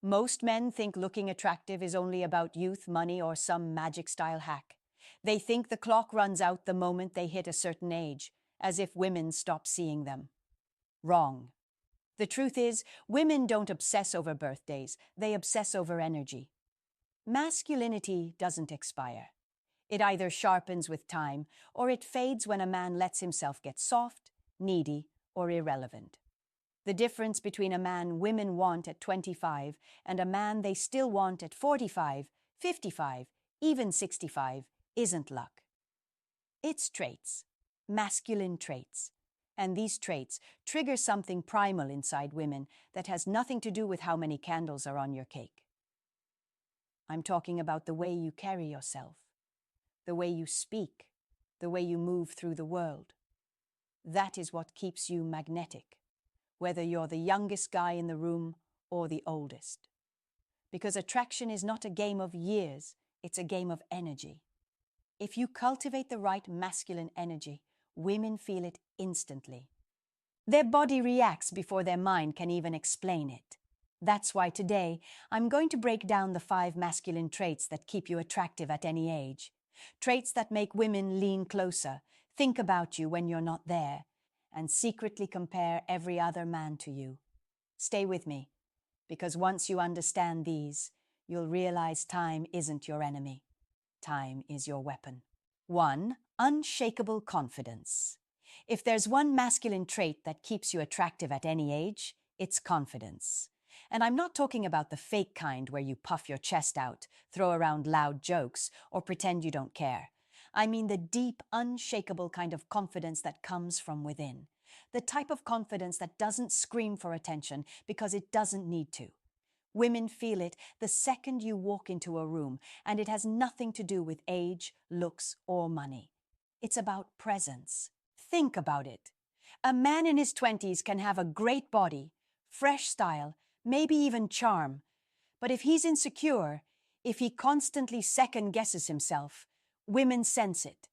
Most men think looking attractive is only about youth, money, or some magic-style hack. They think the clock runs out the moment they hit a certain age, as if women stop seeing them. Wrong. The truth is, women don't obsess over birthdays, they obsess over energy. Masculinity doesn't expire. It either sharpens with time, or it fades when a man lets himself get soft, needy, or irrelevant. The difference between a man women want at 25 and a man they still want at 45, 55, even 65 isn't luck. It's traits, masculine traits. And these traits trigger something primal inside women that has nothing to do with how many candles are on your cake. I'm talking about the way you carry yourself, the way you speak, the way you move through the world. That is what keeps you magnetic, whether you're the youngest guy in the room or the oldest. Because attraction is not a game of years, it's a game of energy. If you cultivate the right masculine energy, women feel it instantly. Their body reacts before their mind can even explain it. That's why today, I'm going to break down the 5 masculine traits that keep you attractive at any age. Traits that make women lean closer, think about you when you're not there, and secretly compare every other man to you. Stay with me, because once you understand these, you'll realize time isn't your enemy. Time is your weapon. 1. Unshakable confidence. If there's one masculine trait that keeps you attractive at any age, it's confidence. And I'm not talking about the fake kind where you puff your chest out, throw around loud jokes, or pretend you don't care. I mean the deep, unshakable kind of confidence that comes from within. The type of confidence that doesn't scream for attention because it doesn't need to. Women feel it the second you walk into a room, and it has nothing to do with age, looks, or money. It's about presence. Think about it. A man in his 20s can have a great body, fresh style, maybe even charm. But if he's insecure, if he constantly second-guesses himself, women sense it.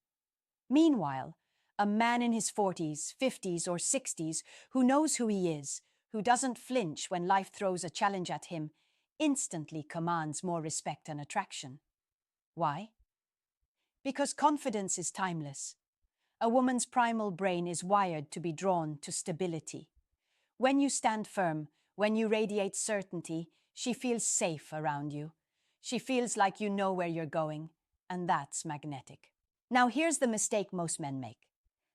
Meanwhile, a man in his 40s, 50s, or 60s who knows who he is, who doesn't flinch when life throws a challenge at him, instantly commands more respect and attraction. Why? Because confidence is timeless. A woman's primal brain is wired to be drawn to stability. When you stand firm, when you radiate certainty, she feels safe around you. She feels like you know where you're going, and that's magnetic. Now here's the mistake most men make.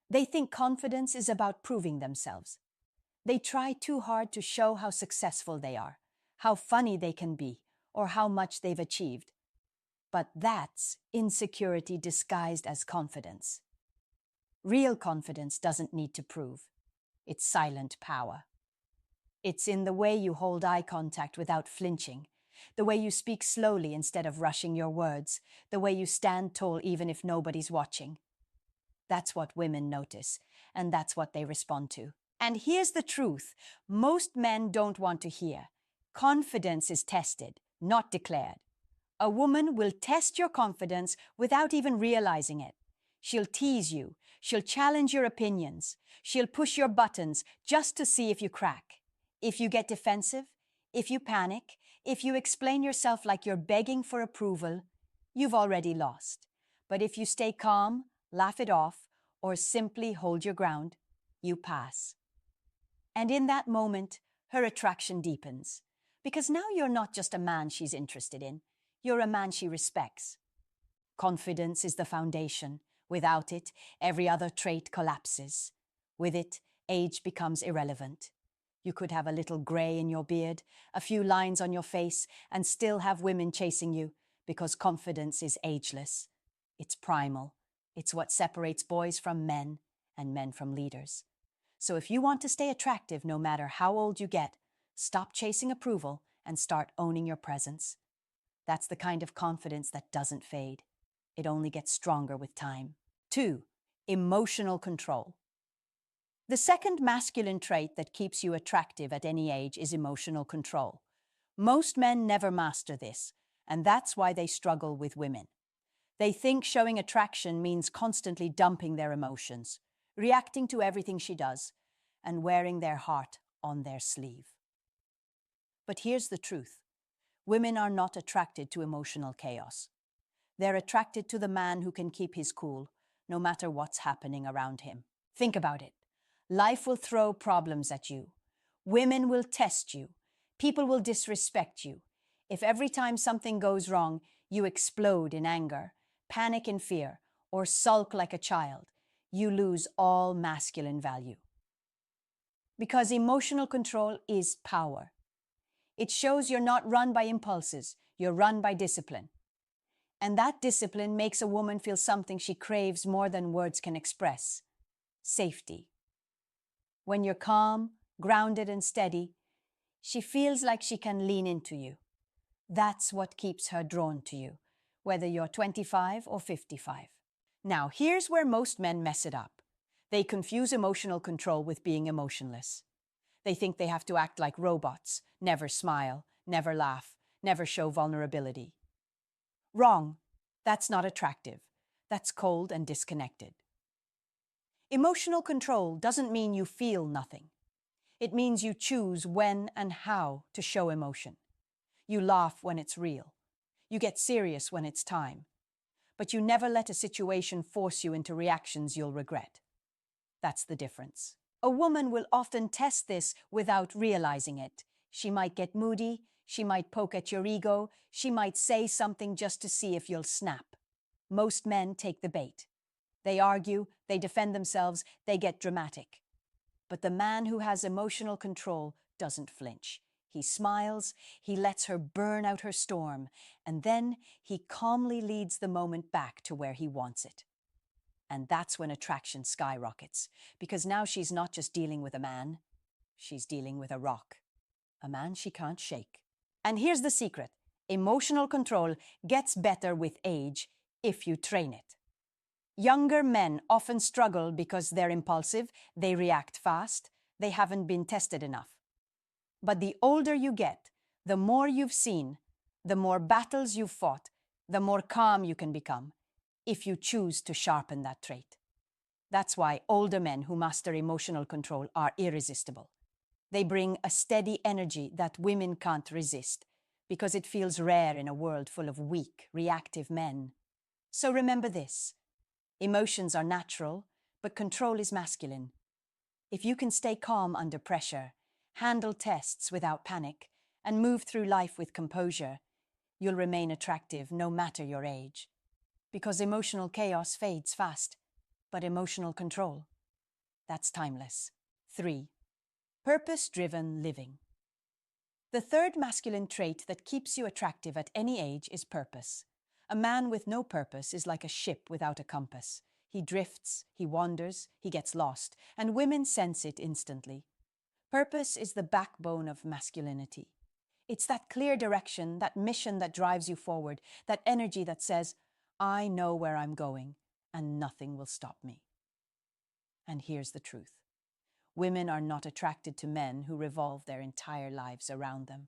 They think confidence is about proving themselves. They try too hard to show how successful they are, how funny they can be, or how much they've achieved. But that's insecurity disguised as confidence. Real confidence doesn't need to prove. It's silent power. It's in the way you hold eye contact without flinching, the way you speak slowly instead of rushing your words, the way you stand tall even if nobody's watching. That's what women notice, and that's what they respond to. And here's the truth most men don't want to hear. Confidence is tested, not declared. A woman will test your confidence without even realizing it. She'll tease you. She'll challenge your opinions. She'll push your buttons just to see if you crack. If you get defensive, if you panic, if you explain yourself like you're begging for approval, you've already lost. But if you stay calm, laugh it off, or simply hold your ground, you pass. And in that moment, her attraction deepens. Because now you're not just a man she's interested in, you're a man she respects. Confidence is the foundation. Without it, every other trait collapses. With it, age becomes irrelevant. You could have a little gray in your beard, a few lines on your face, and still have women chasing you, because confidence is ageless. It's primal. It's what separates boys from men and men from leaders. So if you want to stay attractive no matter how old you get, stop chasing approval and start owning your presence. That's the kind of confidence that doesn't fade. It only gets stronger with time. 2. Emotional control. The second masculine trait that keeps you attractive at any age is emotional control. Most men never master this, and that's why they struggle with women. They think showing attraction means constantly dumping their emotions, reacting to everything she does, and wearing their heart on their sleeve. But here's the truth. Women are not attracted to emotional chaos. They're attracted to the man who can keep his cool, no matter what's happening around him. Think about it. Life will throw problems at you. Women will test you. People will disrespect you. If every time something goes wrong, you explode in anger, panic in fear, or sulk like a child, you lose all masculine value. Because emotional control is power. It shows you're not run by impulses, you're run by discipline. And that discipline makes a woman feel something she craves more than words can express: safety. When you're calm, grounded, and steady, she feels like she can lean into you. That's what keeps her drawn to you, whether you're 25 or 55. Now, here's where most men mess it up. They confuse emotional control with being emotionless. They think they have to act like robots, never smile, never laugh, never show vulnerability. Wrong. That's not attractive. That's cold and disconnected. Emotional control doesn't mean you feel nothing. It means you choose when and how to show emotion. You laugh when it's real. You get serious when it's time. But you never let a situation force you into reactions you'll regret. That's the difference. A woman will often test this without realizing it. She might get moody, she might poke at your ego, she might say something just to see if you'll snap. Most men take the bait. They argue, they defend themselves, they get dramatic. But the man who has emotional control doesn't flinch. He smiles, he lets her burn out her storm, and then he calmly leads the moment back to where he wants it. And that's when attraction skyrockets, because now she's not just dealing with a man, she's dealing with a rock, a man she can't shake. And here's the secret: emotional control gets better with age if you train it. Younger men often struggle because they're impulsive, they react fast, they haven't been tested enough. But the older you get, the more you've seen, the more battles you've fought, the more calm you can become, if you choose to sharpen that trait. That's why older men who master emotional control are irresistible. They bring a steady energy that women can't resist, because it feels rare in a world full of weak, reactive men. So remember this: emotions are natural, but control is masculine. If you can stay calm under pressure, handle tests without panic, and move through life with composure, you'll remain attractive no matter your age. Because emotional chaos fades fast, but emotional control, that's timeless. 3. Purpose-driven living. The third masculine trait that keeps you attractive at any age is purpose. A man with no purpose is like a ship without a compass. He drifts, he wanders, he gets lost, and women sense it instantly. Purpose is the backbone of masculinity. It's that clear direction, that mission that drives you forward, that energy that says, I know where I'm going, and nothing will stop me. And here's the truth: women are not attracted to men who revolve their entire lives around them.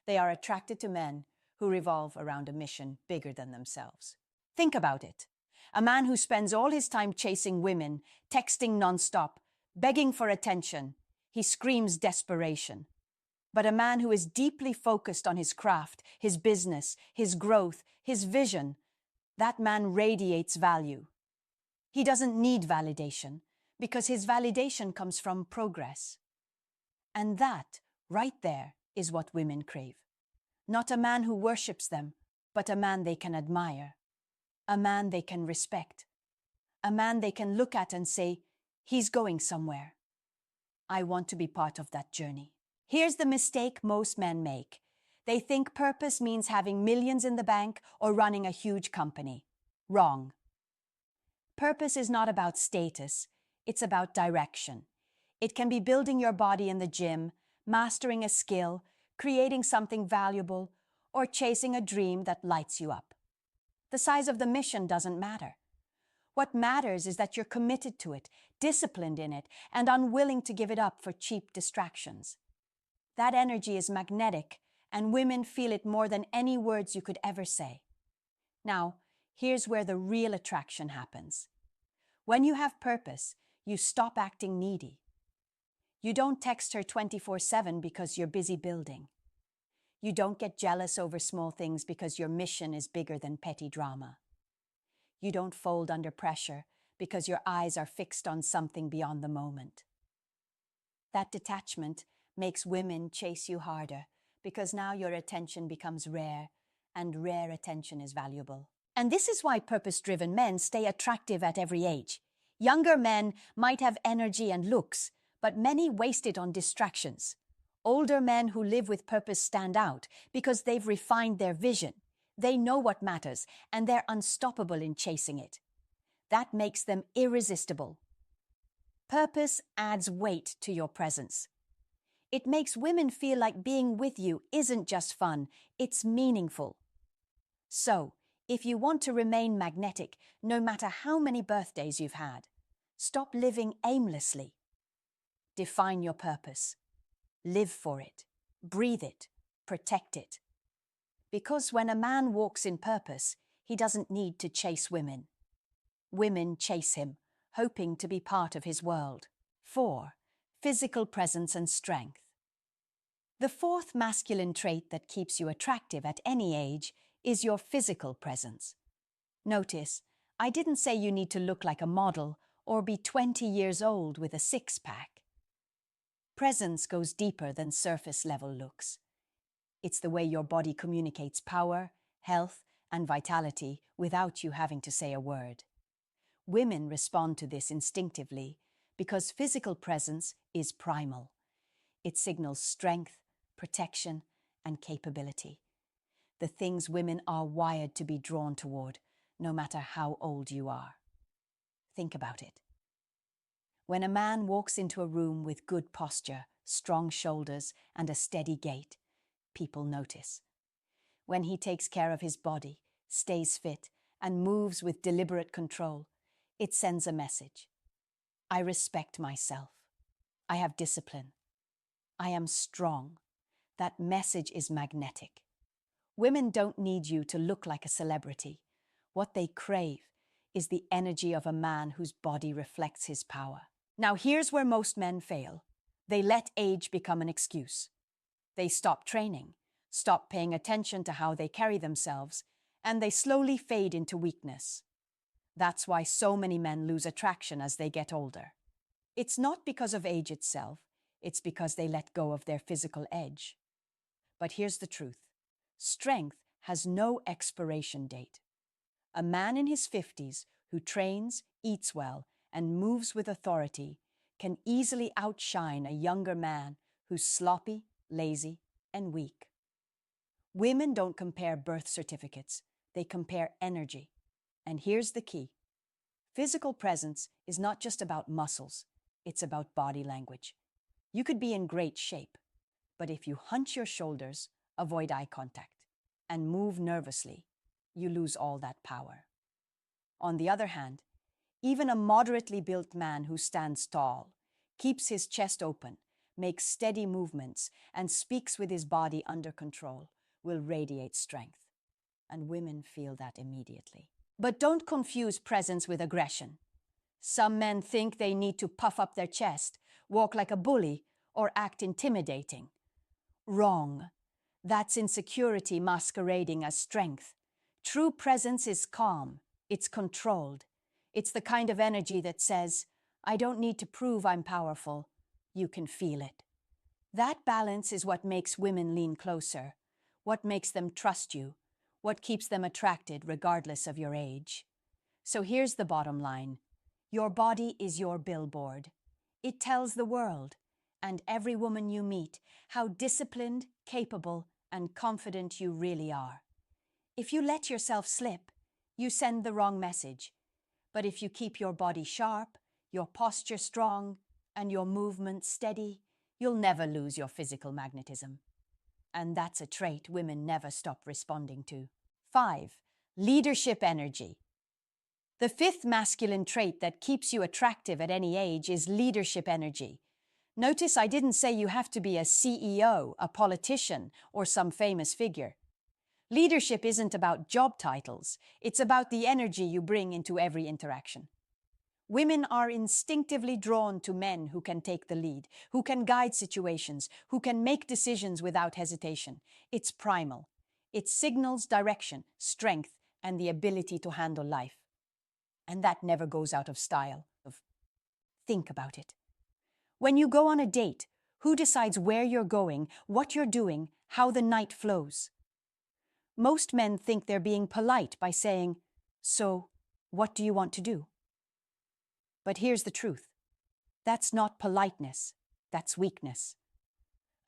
They are attracted to men who revolve around a mission bigger than themselves. Think about it. A man who spends all his time chasing women, texting nonstop, begging for attention, he screams desperation. But a man who is deeply focused on his craft, his business, his growth, his vision, that man radiates value. He doesn't need validation, because his validation comes from progress. And that, right there, is what women crave. Not a man who worships them, but a man they can admire, a man they can respect, a man they can look at and say, he's going somewhere. I want to be part of that journey. Here's the mistake most men make. They think purpose means having millions in the bank or running a huge company. Wrong. Purpose is not about status, it's about direction. It can be building your body in the gym, mastering a skill, creating something valuable, or chasing a dream that lights you up. The size of the mission doesn't matter. What matters is that you're committed to it, disciplined in it, and unwilling to give it up for cheap distractions. That energy is magnetic, and women feel it more than any words you could ever say. Now, here's where the real attraction happens. When you have purpose, you stop acting needy. You don't text her 24/7 because you're busy building. You don't get jealous over small things because your mission is bigger than petty drama. You don't fold under pressure because your eyes are fixed on something beyond the moment. That detachment makes women chase you harder because now your attention becomes rare, and rare attention is valuable. And this is why purpose-driven men stay attractive at every age. Younger men might have energy and looks, but many waste it on distractions. Older men who live with purpose stand out because they've refined their vision. They know what matters, and they're unstoppable in chasing it. That makes them irresistible. Purpose adds weight to your presence. It makes women feel like being with you isn't just fun, it's meaningful. So, if you want to remain magnetic, no matter how many birthdays you've had, stop living aimlessly. Define your purpose. Live for it. Breathe it. Protect it. Because when a man walks in purpose, he doesn't need to chase women. Women chase him, hoping to be part of his world. 4. Physical presence and strength. The fourth masculine trait that keeps you attractive at any age is your physical presence. Notice, I didn't say you need to look like a model or be 20 years old with a six-pack. Presence goes deeper than surface-level looks. It's the way your body communicates power, health, and vitality without you having to say a word. Women respond to this instinctively because physical presence is primal. It signals strength, protection, and capability. The things women are wired to be drawn toward, no matter how old you are. Think about it. When a man walks into a room with good posture, strong shoulders, and a steady gait, people notice. When he takes care of his body, stays fit, and moves with deliberate control, it sends a message. I respect myself. I have discipline. I am strong. That message is magnetic. Women don't need you to look like a celebrity. What they crave is the energy of a man whose body reflects his power. Now here's where most men fail. They let age become an excuse. They stop training, stop paying attention to how they carry themselves, and they slowly fade into weakness. That's why so many men lose attraction as they get older. It's not because of age itself, it's because they let go of their physical edge. But here's the truth. Strength has no expiration date. A man in his 50s who trains, eats well, and moves with authority can easily outshine a younger man who's sloppy, lazy, and weak. Women don't compare birth certificates, they compare energy. And here's the key. Physical presence is not just about muscles, it's about body language. You could be in great shape, but if you hunch your shoulders, avoid eye contact, and move nervously, you lose all that power. On the other hand, even a moderately built man who stands tall, keeps his chest open, makes steady movements, and speaks with his body under control will radiate strength. And women feel that immediately. But don't confuse presence with aggression. Some men think they need to puff up their chest, walk like a bully, or act intimidating. Wrong. That's insecurity masquerading as strength. True presence is calm. It's controlled. It's the kind of energy that says, I don't need to prove I'm powerful. You can feel it. That balance is what makes women lean closer, what makes them trust you, what keeps them attracted regardless of your age. So here's the bottom line. Your body is your billboard. It tells the world, and every woman you meet, how disciplined, capable, and confident you really are. If you let yourself slip, you send the wrong message. But if you keep your body sharp, your posture strong, and your movement steady, you'll never lose your physical magnetism. And that's a trait women never stop responding to. 5. Leadership energy. The fifth masculine trait that keeps you attractive at any age is leadership energy. Notice I didn't say you have to be a CEO, a politician, or some famous figure. Leadership isn't about job titles. It's about the energy you bring into every interaction. Women are instinctively drawn to men who can take the lead, who can guide situations, who can make decisions without hesitation. It's primal. It signals direction, strength, and the ability to handle life. And that never goes out of style. Think about it. When you go on a date, who decides where you're going, what you're doing, how the night flows? Most men think they're being polite by saying, "So, what do you want to do?" But here's the truth. That's not politeness. That's weakness.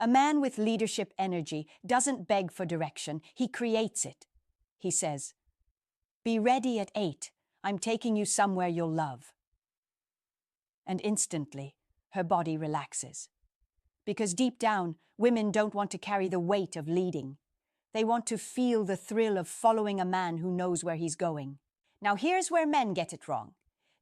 A man with leadership energy doesn't beg for direction. He creates it. He says, "Be ready at 8. I'm taking you somewhere you'll love." And instantly, her body relaxes. Because deep down, women don't want to carry the weight of leading. They want to feel the thrill of following a man who knows where he's going. Now here's where men get it wrong.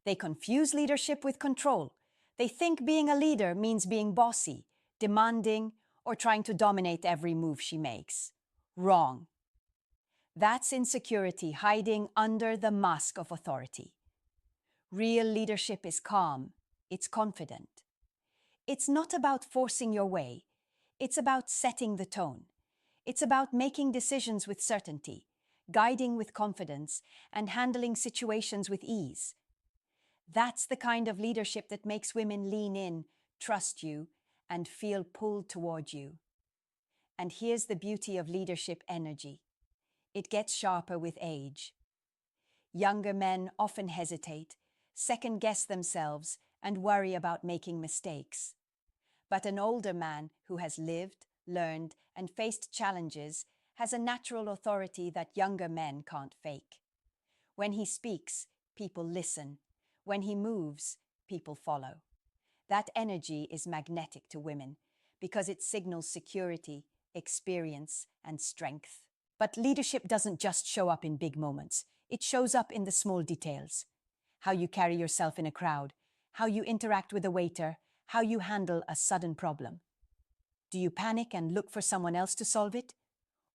They confuse leadership with control. They think being a leader means being bossy, demanding, or trying to dominate every move she makes. Wrong. That's insecurity hiding under the mask of authority. Real leadership is calm. It's confident. It's not about forcing your way. It's about setting the tone. It's about making decisions with certainty, guiding with confidence, and handling situations with ease. That's the kind of leadership that makes women lean in, trust you, and feel pulled toward you. And here's the beauty of leadership energy. It gets sharper with age. Younger men often hesitate, second-guess themselves, and worry about making mistakes. But an older man who has lived, learned, and faced challenges has a natural authority that younger men can't fake. When he speaks, people listen. When he moves, people follow. That energy is magnetic to women because it signals security, experience, and strength. But leadership doesn't just show up in big moments. It shows up in the small details. How you carry yourself in a crowd, how you interact with a waiter, how you handle a sudden problem. Do you panic and look for someone else to solve it?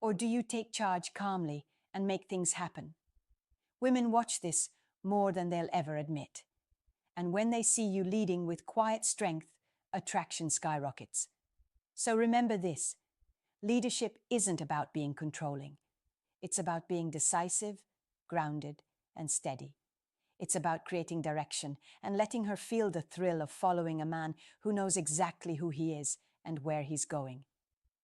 Or do you take charge calmly and make things happen? Women watch this more than they'll ever admit. And when they see you leading with quiet strength, attraction skyrockets. So remember this, leadership isn't about being controlling. It's about being decisive, grounded, and steady. It's about creating direction and letting her feel the thrill of following a man who knows exactly who he is and where he's going.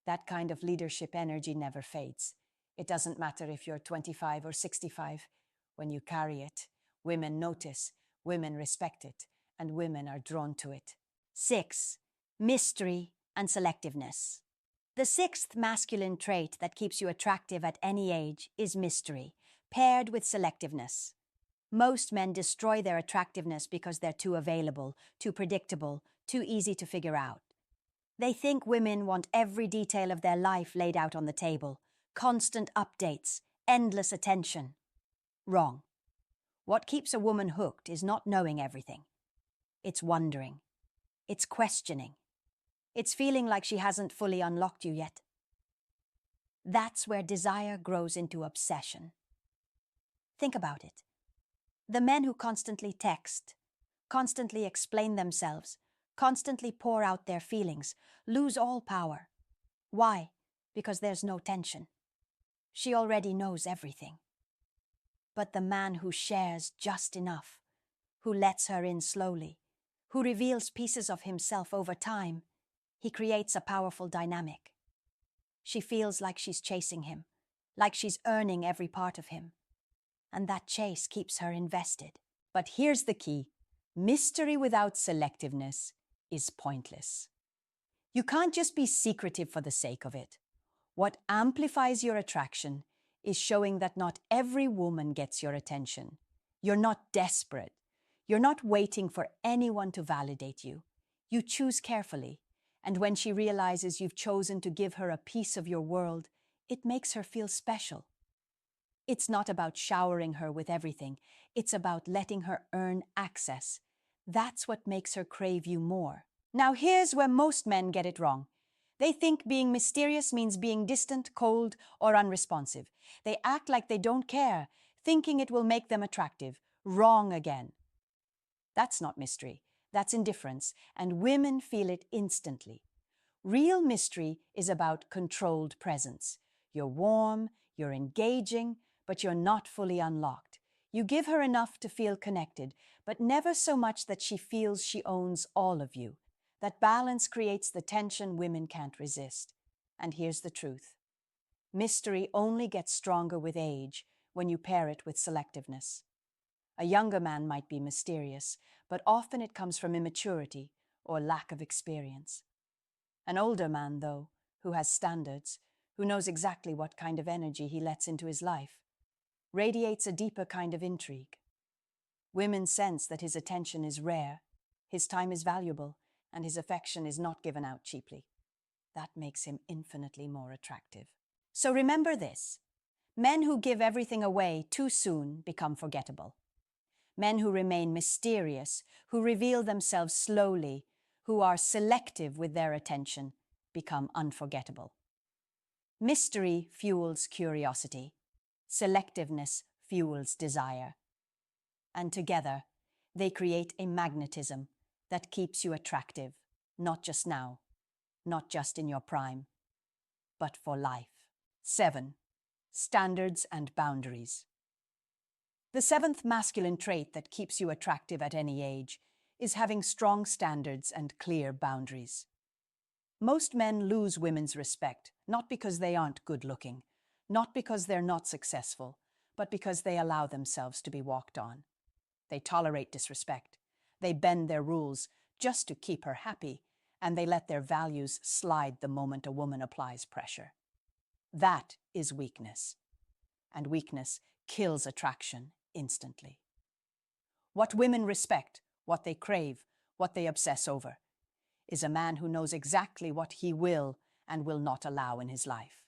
That kind of leadership energy never fades. It doesn't matter if you're 25 or 65. When you carry it, women notice, women respect it, and women are drawn to it. 6. Mystery and selectiveness. The sixth masculine trait that keeps you attractive at any age is mystery, paired with selectiveness. Most men destroy their attractiveness because they're too available, too predictable, too easy to figure out. They think women want every detail of their life laid out on the table, constant updates, endless attention. Wrong. What keeps a woman hooked is not knowing everything. It's wondering. It's questioning. It's feeling like she hasn't fully unlocked you yet. That's where desire grows into obsession. Think about it. The men who constantly text, constantly explain themselves, constantly pour out their feelings, lose all power. Why? Because there's no tension. She already knows everything. But the man who shares just enough, who lets her in slowly, who reveals pieces of himself over time, he creates a powerful dynamic. She feels like she's chasing him, like she's earning every part of him. And that chase keeps her invested. But here's the key. Mystery without selectiveness is pointless. You can't just be secretive for the sake of it. What amplifies your attraction is showing that not every woman gets your attention. You're not desperate. You're not waiting for anyone to validate you. You choose carefully. And when she realizes you've chosen to give her a piece of your world, it makes her feel special. It's not about showering her with everything. It's about letting her earn access. That's what makes her crave you more. Now here's where most men get it wrong. They think being mysterious means being distant, cold, or unresponsive. They act like they don't care, thinking it will make them attractive. Wrong again. That's not mystery. That's indifference, and women feel it instantly. Real mystery is about controlled presence. You're warm, you're engaging, but you're not fully unlocked. You give her enough to feel connected, but never so much that she feels she owns all of you. That balance creates the tension women can't resist. And here's the truth. Mystery only gets stronger with age when you pair it with selectiveness. A younger man might be mysterious, but often it comes from immaturity or lack of experience. An older man, though, who has standards, who knows exactly what kind of energy he lets into his life, radiates a deeper kind of intrigue. Women sense that his attention is rare, his time is valuable, and his affection is not given out cheaply. That makes him infinitely more attractive. So remember this: men who give everything away too soon become forgettable. Men who remain mysterious, who reveal themselves slowly, who are selective with their attention, become unforgettable. Mystery fuels curiosity. Selectiveness fuels desire. And together, they create a magnetism that keeps you attractive, not just now, not just in your prime, but for life. 7. Standards and boundaries. The seventh masculine trait that keeps you attractive at any age is having strong standards and clear boundaries. Most men lose women's respect, not because they aren't good-looking, not because they're not successful, but because they allow themselves to be walked on. They tolerate disrespect. They bend their rules just to keep her happy, and they let their values slide the moment a woman applies pressure. That is weakness, and weakness kills attraction instantly. What women respect, what they crave, what they obsess over, is a man who knows exactly what he will and will not allow in his life,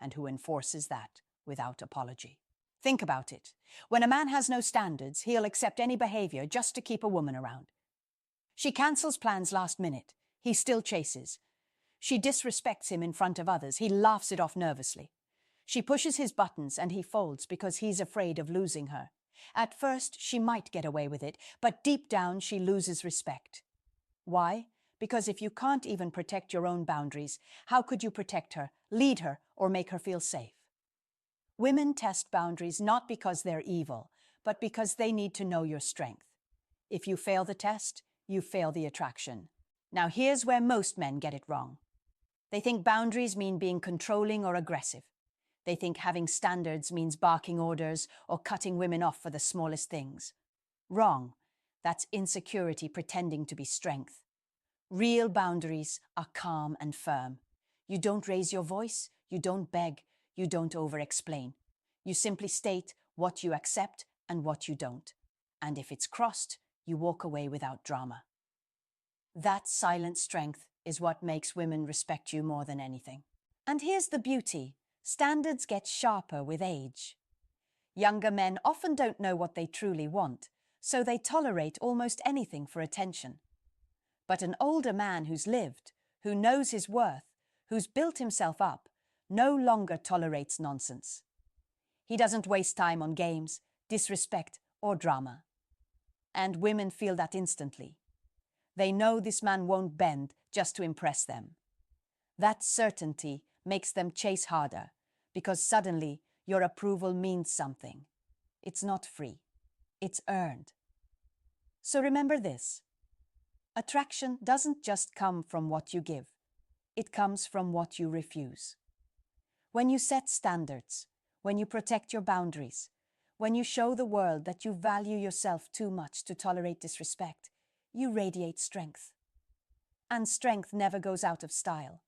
and who enforces that without apology. Think about it. When a man has no standards, he'll accept any behavior just to keep a woman around. She cancels plans last minute. He still chases. She disrespects him in front of others. He laughs it off nervously. She pushes his buttons and he folds because he's afraid of losing her. At first, she might get away with it, but deep down she loses respect. Why? Because if you can't even protect your own boundaries, how could you protect her, lead her, or make her feel safe? Women test boundaries not because they're evil, but because they need to know your strength. If you fail the test, you fail the attraction. Now here's where most men get it wrong. They think boundaries mean being controlling or aggressive. They think having standards means barking orders or cutting women off for the smallest things. Wrong. That's insecurity pretending to be strength. Real boundaries are calm and firm. You don't raise your voice, you don't beg, you don't over-explain. You simply state what you accept and what you don't. And if it's crossed, you walk away without drama. That silent strength is what makes women respect you more than anything. And here's the beauty. Standards get sharper with age. Younger men often don't know what they truly want, so they tolerate almost anything for attention. But an older man who's lived, who knows his worth, who's built himself up, no longer tolerates nonsense. He doesn't waste time on games, disrespect, or drama. And women feel that instantly. They know this man won't bend just to impress them. That certainty makes them chase harder, because suddenly your approval means something. It's not free. It's earned. So remember this. Attraction doesn't just come from what you give. It comes from what you refuse. When you set standards, when you protect your boundaries, when you show the world that you value yourself too much to tolerate disrespect, you radiate strength. And strength never goes out of style.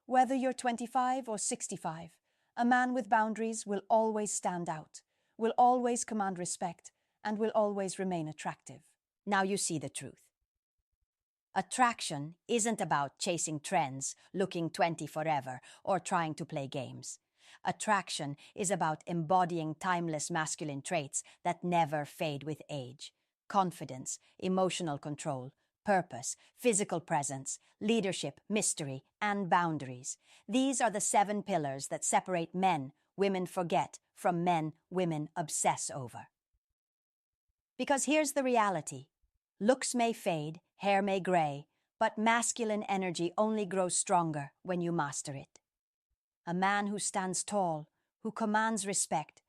Whether you're 25 or 65, a man with boundaries will always stand out, will always command respect, and will always remain attractive. Now you see the truth. Attraction isn't about chasing trends, looking 20 forever, or trying to play games. Attraction is about embodying timeless masculine traits that never fade with age. Confidence, emotional control, purpose, physical presence, leadership, mystery, and boundaries. These are the 7 pillars that separate men women forget from men women obsess over. Because here's the reality. Looks may fade, hair may gray, but masculine energy only grows stronger when you master it. A man who stands tall, who commands respect,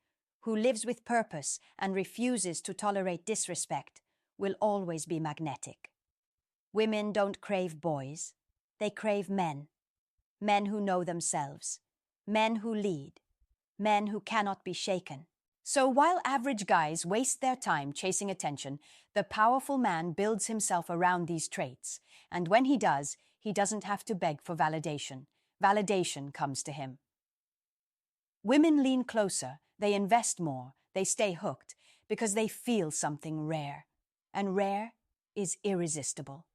who lives with purpose and refuses to tolerate disrespect, will always be magnetic. Women don't crave boys, they crave men. Men who know themselves, men who lead, men who cannot be shaken. So while average guys waste their time chasing attention, the powerful man builds himself around these traits. And when he does, he doesn't have to beg for validation. Validation comes to him. Women lean closer, they invest more, they stay hooked, because they feel something rare. And rare is irresistible.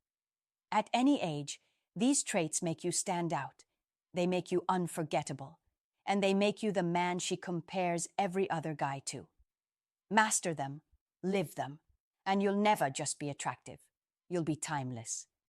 At any age, these traits make you stand out. They make you unforgettable. And they make you the man she compares every other guy to. Master them, live them, and you'll never just be attractive. You'll be timeless.